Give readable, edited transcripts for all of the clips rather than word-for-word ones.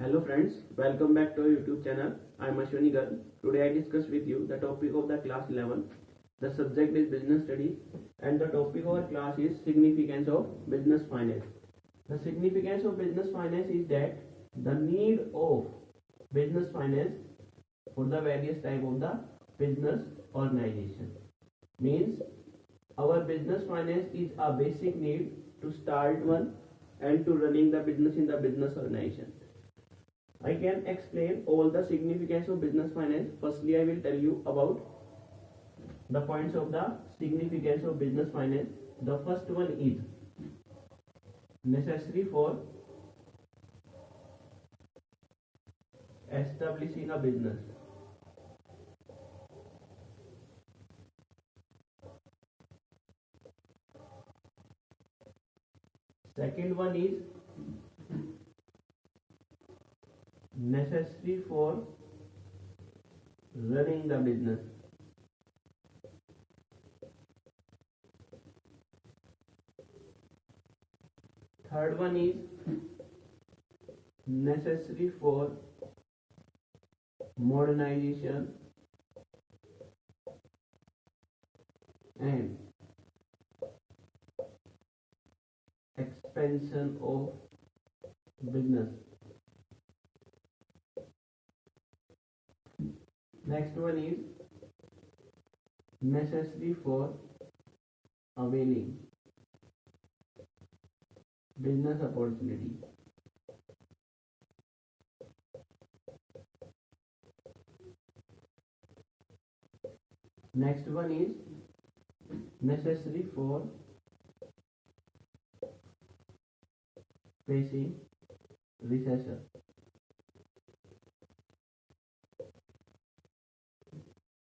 Hello friends, welcome back to our YouTube channel. I am Ashwani Garg. Today I discuss with you the topic of the class 11. The subject is business studies and the topic of our class is significance of business finance. The significance of business finance is that the need of business finance for the various type of the business organization. Means our business finance is a basic need to start one and to running the business in the business organization. I can explain all the significance of business finance. Firstly, I will tell you about the points of the significance of business finance. The first one is necessary for establishing a business. Second one is necessary for running the business. Third one is necessary for modernization and expansion of business. Next one is necessary for availing business opportunity. Next one is necessary for facing recession.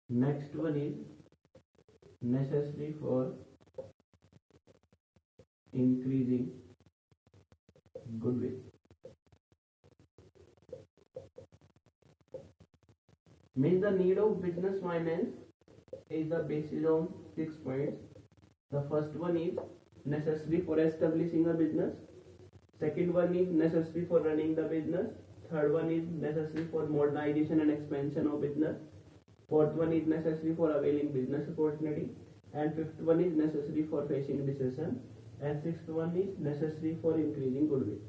Next one is necessary for increasing goodwill. Means the need of business finance is the basis on 6 points. The first one is necessary for establishing a business. Second one is necessary for running the business. Third one is necessary for modernization and expansion of business. Fourth one is necessary for availing business opportunity, and fifth one is necessary for facing recession, and sixth one is necessary for increasing goodwill.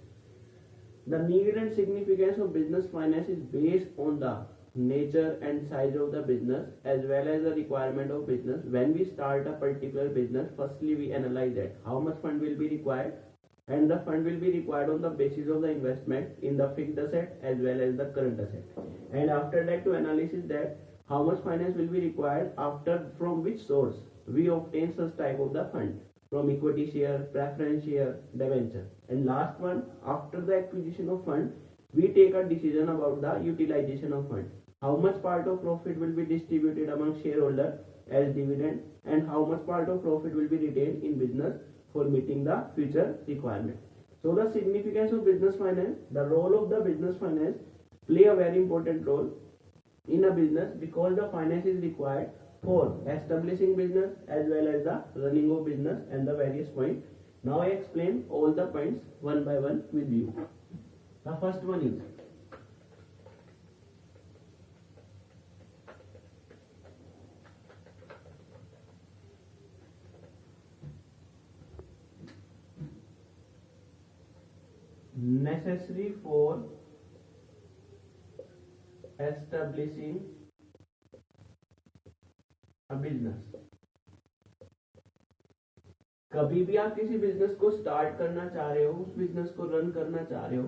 The need and significance of business finance is based on the nature and size of the business as well as the requirement of business. When we start a particular business, firstly we analyze that how much fund will be required, and the fund will be required on the basis of the investment in the fixed asset as well as the current asset. And after that to analysis that how much finance will be required, after from which source we obtain such type of the fund, from equity share, preference share, debenture. And last one, after the acquisition of fund, we take a decision about the utilization of fund. How much part of profit will be distributed among shareholders as dividend, and how much part of profit will be retained in business for meeting the future requirement. So the significance of business finance, the role of the business finance play a very important role in a business because the finance is required for establishing business as well as the running of business and the various points. Now I explain all the points one by one with you. The first one is necessary for establishing a business. कभी भी आप किसी business को start करना चाह रहे हो, उस बिजनेस को रन करना चाह रहे हो,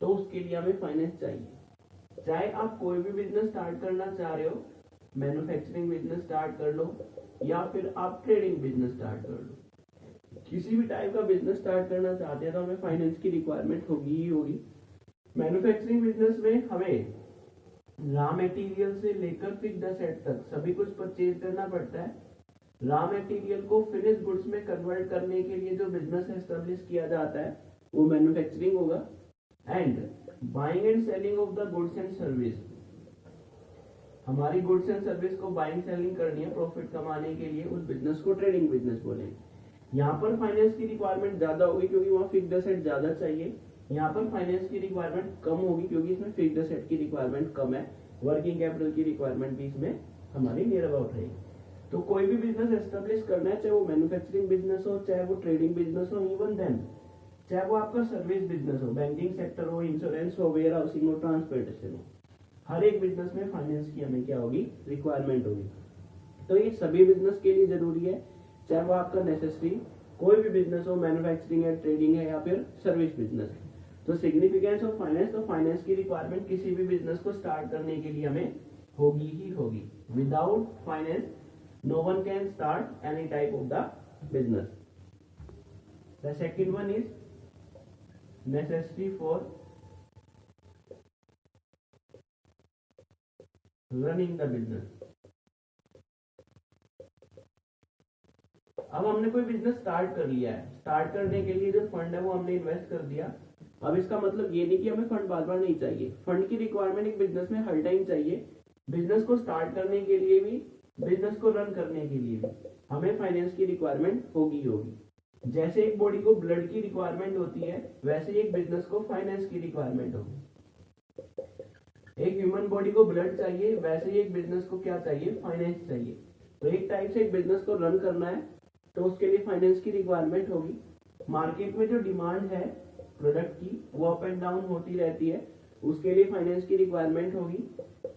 तो उसके लिए हमें फाइनेंस चाहिए। चाहे आप कोई भी बिजनेस स्टार्ट करना चाह रहे हो, मैन्युफैक्चरिंग बिजनेस स्टार्ट कर लो या फिर आप ट्रेडिंग बिजनेस स्टार्ट कर लो, किसी भी टाइप का बिजनेस स्टार्ट करना चाहते हैं तो हमें फाइनेंस की रिक्वायरमेंट होगी ही होगी। मैन्युफैक्चरिंग बिजनेस में हमें रॉ मटेरियल से लेकर फिक्स्ड एसेट तक सभी कुछ परचेज करना पड़ता है। रॉ मटेरियल को फिनिश गुड्स में कन्वर्ट करने के लिए जो बिजनेस एस्टेब्लिश किया जाता है वो मैन्युफैक्चरिंग होगा। And buying and selling of the goods and service, हमारी गुड्स एंड सर्विस को बाइंग सेलिंग करनी है प्रॉफिट कमाने के लिए, उस बिजनेस को ट्रेडिंग बिजनेस बोलेंगे। यहाँ पर फाइनेंस की रिक्वायरमेंट ज्यादा होगी क्योंकि वहाँ फिक्स्ड एसेट ज्यादा चाहिए यहाँ पर फाइनेंस की रिक्वायरमेंट कम होगी क्योंकि इसमें फिक्स्ड एसेट की रिक्वायरमेंट कम है, वर्किंग कैपिटल की रिक्वायरमेंट भी इसमें हमारी नियर अबाउट रहेगी। तो कोई भी बिजनेस एस्टेब्लिश करना है, चाहे वो मैन्युफैक्चरिंग बिजनेस हो, चाहे वो ट्रेडिंग बिजनेस हो, इवन देन चाहे वो आपका सर्विस बिजनेस हो, बैंकिंग सेक्टर हो, इंश्योरेंस हो, वेयर हाउसिंग हो, ट्रांसपोर्टेशन हो, हर एक बिजनेस में फाइनेंस की हमें क्या होगी, रिक्वायरमेंट होगी। तो ये सभी बिजनेस के लिए जरूरी है, चाहे वो आपका नेसेसरी कोई भी बिजनेस हो, मैन्युफैक्चरिंग है, ट्रेडिंग है या फिर सर्विस बिजनेस है। तो सिग्निफिकेंस ऑफ फाइनेंस, तो फाइनेंस की रिक्वायरमेंट किसी भी बिजनेस को स्टार्ट करने के लिए हमें होगी ही होगी। Without finance no one can start any type of the business. The second one is necessary for running the business. अब हमने कोई बिजनेस स्टार्ट कर लिया है, स्टार्ट करने के लिए जो फंड है वो हमने इन्वेस्ट कर दिया। अब इसका मतलब ये नहीं कि हमें फंड बार बार नहीं चाहिए, फंड की रिक्वायरमेंट एक बिजनेस में हर टाइम चाहिए। बिजनेस को स्टार्ट करने के लिए भी, बिजनेस को रन करने के लिए भी हमें फाइनेंस की रिक्वायरमेंट होगी होगी। जैसे एक बॉडी को ब्लड की रिक्वायरमेंट होती है, वैसे एक बिजनेस को फाइनेंस की रिक्वायरमेंट होगी। एक ह्यूमन बॉडी को ब्लड चाहिए, वैसे ही एक बिजनेस को क्या चाहिए, फाइनेंस चाहिए। तो एक टाइप से एक बिजनेस को रन करना है तो उसके लिए फाइनेंस की रिक्वायरमेंट होगी। मार्केट में जो डिमांड है प्रोडक्ट की वो अप एंड डाउन होती रहती है, उसके लिए फाइनेंस की रिक्वायरमेंट होगी।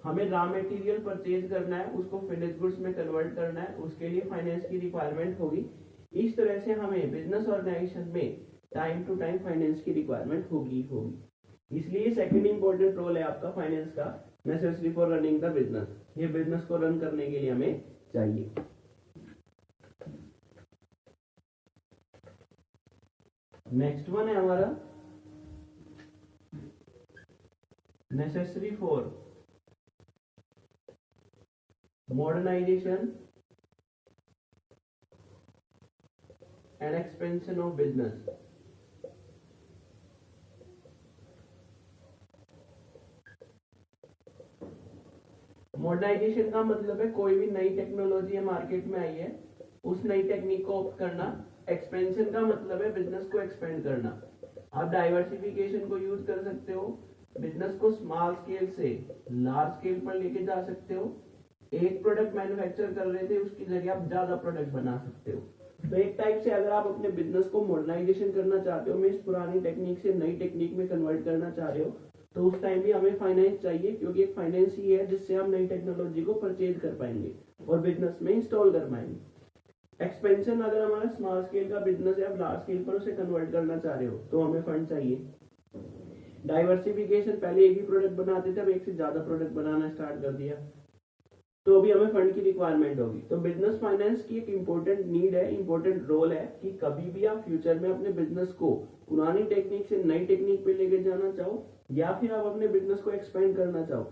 हमें रॉ मटेरियल परचेज करना है, उसको फिनिश्ड गुड्स में कन्वर्ट करना है, उसके लिए फाइनेंस की रिक्वायरमेंट होगी। इस तरह से हमें बिजनेस ऑर्गेनाइजेशन में टाइम टू टाइम फाइनेंस की रिक्वायरमेंट होगी होगी। इसलिए सेकंड इंपॉर्टेंट रोल है आपका फाइनेंस का, necessary for running the business. ये बिजनेस को रन करने के लिए हमें चाहिए। नेक्स्ट वन है हमारा necessary for modernisation and expansion of business. Modernisation का मतलब है कोई भी नई टेक्नोलॉजी है मार्केट में आई है, उस नई टेक्निक को ऑप्ट करना। एक्सपेंशन का मतलब है बिजनेस को एक्सपेंड करना। आप डाइवर्सिफिकेशन को यूज कर सकते हो, बिजनेस को स्मॉल स्केल से लार्ज स्केल पर लेके जा सकते हो। एक प्रोडक्ट मैन्युफैक्चर कर रहे थे, उसकी जगह आप ज्यादा प्रोडक्ट बना सकते हो। तो एक टाइप से अगर आप अपने बिजनेस को मॉडर्नाइजेशन करना चाहते हो, मींस पुरानी टेक्निक से नई टेक्निक में कन्वर्ट करना चाह रहे हो, तो उस टाइम भी हमें फाइनेंस चाहिए, क्योंकि एक फाइनेंस ही है जिससे हम नई टेक्नोलॉजी को परचेज कर पाएंगे और बिजनेस में इंस्टॉल कर पाएंगे। एक्सपेंशन, अगर हमारा स्मॉल स्केल का बिजनेस है, आप लार्ज स्केल पर उसे कन्वर्ट करना चाह रहे हो, तो हमें फंड चाहिए। डाइवर्सिफिकेशन, पहले एक ही प्रोडक्ट बनाते थे, अब एक से ज्यादा प्रोडक्ट बनाना स्टार्ट कर दिया, तो अभी हमें फंड की रिक्वायरमेंट होगी। तो बिजनेस फाइनेंस की एक इंपॉर्टेंट नीड है, इंपॉर्टेंट रोल है कि कभी भी आप फ्यूचर में अपने बिजनेस को पुरानी टेक्निक से नई टेक्निक पे लेके जाना चाहो या फिर आप अपने बिजनेस को एक्सपेंड करना चाहो,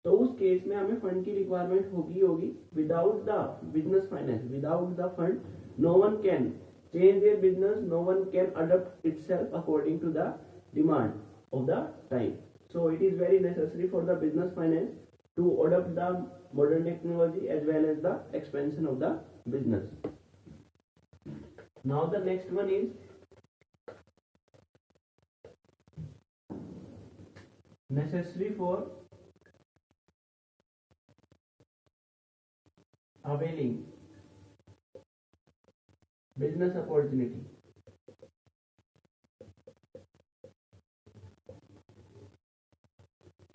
तो उस केस में हमें फंड की रिक्वायरमेंट होगी। Without the business finance, without the fund, no one can change their business, no one can adopt itself according to the demand of the time. So it is very necessary for the business finance to adopt the modern technology as well as the expansion of the business. Now the next one is necessary for availing business opportunity.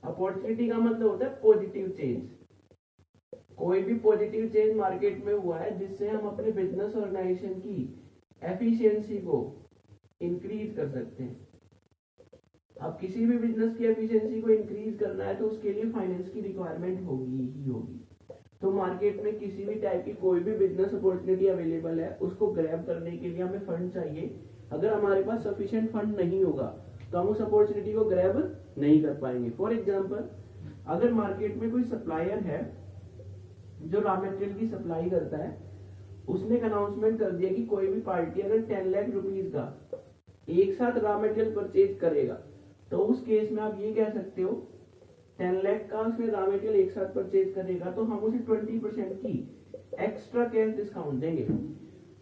Opportunity का मतलब होता है positive change. कोई भी positive change market में हुआ है जिससे हम अपने बिजनेस ऑर्गेनाइजेशन की एफिशिएंसी को इंक्रीज कर सकते हैं। अब किसी भी बिजनेस की एफिशिएंसी को इंक्रीज करना है तो उसके लिए फाइनेंस की रिक्वायरमेंट होगी ही होगी। तो मार्केट में किसी भी टाइप की कोई भी बिजनेस अपॉर्चुनिटी अवेलेबल है, उसको ग्रैब करने के लिए हमें फंड चाहिए। अगर हमारे पास सफिशिएंट फंड नहीं होगा तो हम उस अपॉर्चुनिटी को ग्रैब नहीं कर पाएंगे। फॉर एग्जांपल, अगर मार्केट में कोई सप्लायर है जो रॉ मटेरियल की सप्लाई करता है, उसने एक अनाउंसमेंट कर दिया कि कोई भी पार्टी अगर 10 लाख रुपीज का एक साथ रॉ मटेरियल परचेज करेगा, तो उस केस में आप ये कह सकते हो 10 लाख का उसने रॉ मटेरियल एक साथ परचेज करेगा तो हम उसे 20% की एक्स्ट्रा कैश डिस्काउंट देंगे।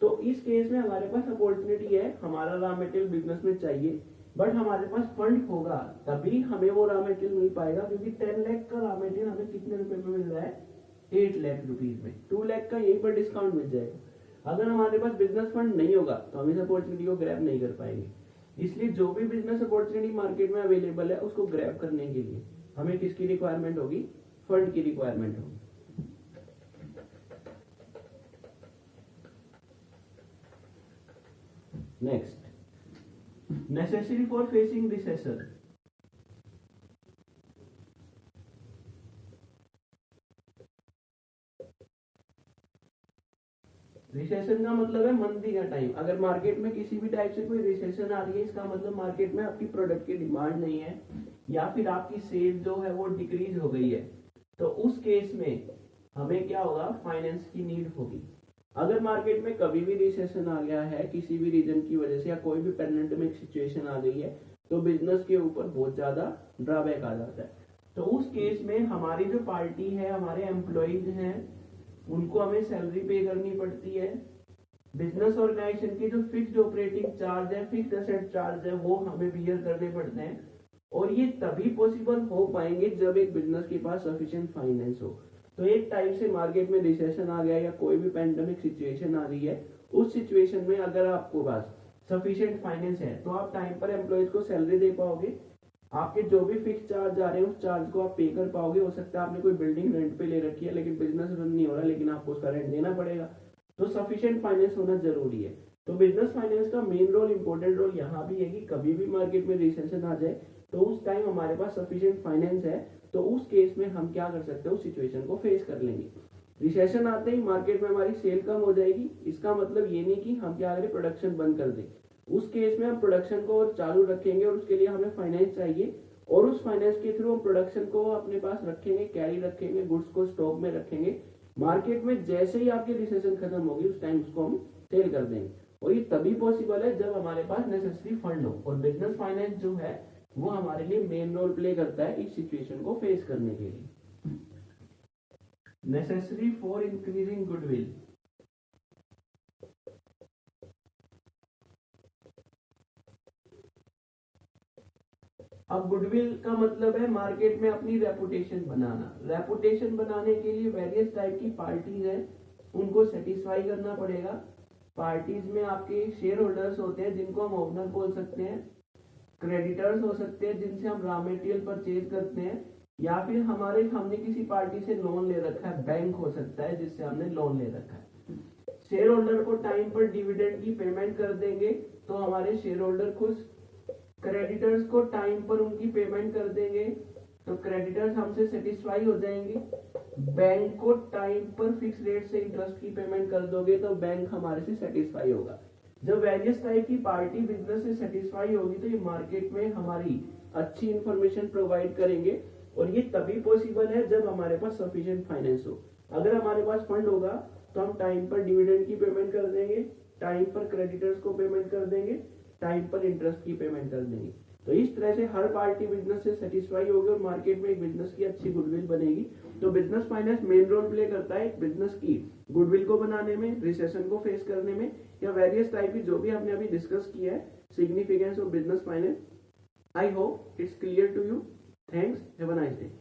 तो इस केस में हमारे पास अपॉर्चुनिटी है, हमारा रॉ मटेरियल बिजनेस में चाहिए, बट हमारे पास फंड होगा तभी हमें वो रॉ मटेरियल मिल पाएगा, क्योंकि 10 लाख का रॉ मटेरियल हमें कितने रुपए में मिल रहा है, 8 लाख रुपीज में। 2 लाख का यहीं पर डिस्काउंट मिल जाएगा। अगर हमारे पास बिजनेस फंड नहीं होगा तो हम इस अपॉर्चुनिटी को ग्रैब नहीं कर पाएंगे। इसलिए जो भी बिजनेस अपॉर्चुनिटी मार्केट में अवेलेबल है उसको ग्रैब करने के लिए हमें किसकी रिक्वायरमेंट होगी, फंड की रिक्वायरमेंट होगी। Next, necessary for facing recession। Recession का मतलब है मंदी का टाइम। अगर मार्केट में किसी भी टाइप से कोई रिसेशन आ रही है, इसका मतलब मार्केट में आपकी प्रोडक्ट की डिमांड नहीं है या फिर आपकी सेल जो है वो डिक्रीज हो गई है, तो उस केस में हमें क्या होगा, फाइनेंस की नीड होगी। अगर मार्केट में कभी भी रिसेशन आ गया है किसी भी रीजन की वजह से या कोई भी पैंडेमिक सिचुएशन आ गई है, तो बिजनेस के ऊपर बहुत ज्यादा ड्रॉबैक आ जाता है। तो उस केस में हमारी जो पार्टी है, हमारे एम्प्लॉइज हैं, उनको हमें सैलरी पे करनी पड़ती है। बिजनेस ऑर्गेनाइजेशन के जो फिक्स्ड ऑपरेटिंग चार्ज है, फिक्स्ड एसेट चार्ज है, वो हमें बियर करने पड़ते हैं। और ये तभी पॉसिबल हो पाएंगे जब एक बिजनेस के पास सफिशिएंट फाइनेंस हो। तो एक टाइम से मार्केट में रिसेशन आ गया या कोई भी पैंडेमिक सिचुएशन आ रही है, उस सिचुएशन में अगर आपको पास सफिशिएंट फाइनेंस है तो आप टाइम पर एम्प्लॉयज को सैलरी दे पाओगे, आपके जो भी फिक्स चार्ज आ रहे हैं उस चार्ज को आप पे कर पाओगे। हो सकता है आपने कोई बिल्डिंग रेंट पे ले रखी है लेकिन बिजनेस रन नहीं हो रहा, लेकिन आपको उसका रेंट देना पड़ेगा, तो सफिशिएंट फाइनेंस होना जरूरी है। तो बिजनेस फाइनेंस का मेन रोल, इंपॉर्टेंट रोल यहाँ भी है कि कभी भी मार्केट में रिसेशन आ जाए तो उस टाइम हमारे पास सफिशिएंट फाइनेंस है, तो उस केस में हम क्या कर सकते हैं, उस सिचुएशन को फेस कर लेंगे। रिसेशन आते ही मार्केट में हमारी सेल कम हो जाएगी, इसका मतलब ये नहीं कि हम क्या करें, प्रोडक्शन बंद कर दें। उस केस में हम प्रोडक्शन को और चालू रखेंगे और उसके लिए हमें फाइनेंस चाहिए, और उस फाइनेंस के थ्रू हम प्रोडक्शन को अपने पास रखेंगे, कैरी रखेंगे, गुड्स को स्टॉक में रखेंगे। मार्केट में जैसे ही आपकी रिसेशन खत्म होगी उस टाइम उसको हम सेल कर देंगे। और ये तभी पॉसिबल है जब हमारे पास नेसेसरी फंड हो, और बिजनेस फाइनेंस जो है वो हमारे लिए मेन रोल प्ले करता है इस सिचुएशन को फेस करने के लिए। Necessary for increasing goodwill. अब गुडविल का मतलब है मार्केट में अपनी रेपुटेशन बनाना। रेपुटेशन बनाने के लिए वेरियस टाइप की पार्टीज हैं, उनको सेटिस्फाई करना पड़ेगा। पार्टीज में आपके शेयर होल्डर्स होते हैं जिनको हम ओनर बोल सकते हैं, क्रेडिटर्स हो सकते हैं जिनसे हम रॉ मटेरियल परचेज करते हैं, या फिर हमने किसी पार्टी से लोन ले रखा है, बैंक हो सकता है जिससे हमने लोन ले रखा है। शेयर होल्डर को टाइम पर डिविडेंड की पेमेंट कर देंगे तो हमारे शेयर होल्डर खुश, क्रेडिटर्स को टाइम पर उनकी पेमेंट कर देंगे तो क्रेडिटर्स हमसे सेटिस्फाई हो जाएंगे। बैंक को टाइम पर फिक्स रेट से इंटरेस्ट की पेमेंट कर दोगे तो बैंक हमारे से सेटिस्फाई होगा। जब वेरियस टाइप की पार्टी बिजनेस से सेटिस्फाई होगी तो ये मार्केट में हमारी अच्छी इंफॉर्मेशन प्रोवाइड करेंगे, और ये तभी पॉसिबल है जब हमारे पास सफिशिएंट फाइनेंस हो। अगर हमारे पास फंड होगा तो हम टाइम पर डिविडेंड की पेमेंट कर देंगे, टाइम पर क्रेडिटर्स को पेमेंट कर देंगे, टाइम पर इंटरेस्ट की पेमेंट कर देंगे। तो इस तरह से हर पार्टी बिजनेस से सेटिस्फाई होगी और मार्केट में एक बिजनेस की अच्छी गुडविल बनेगी। तो business finance main role play करता है बिजनेस की गुडविल को बनाने में, रिसेशन को फेस करने में, या वेरियस टाइप की जो भी हमने अभी डिस्कस किया है significance of business finance. I hope it's clear to you. Thanks, have a nice day.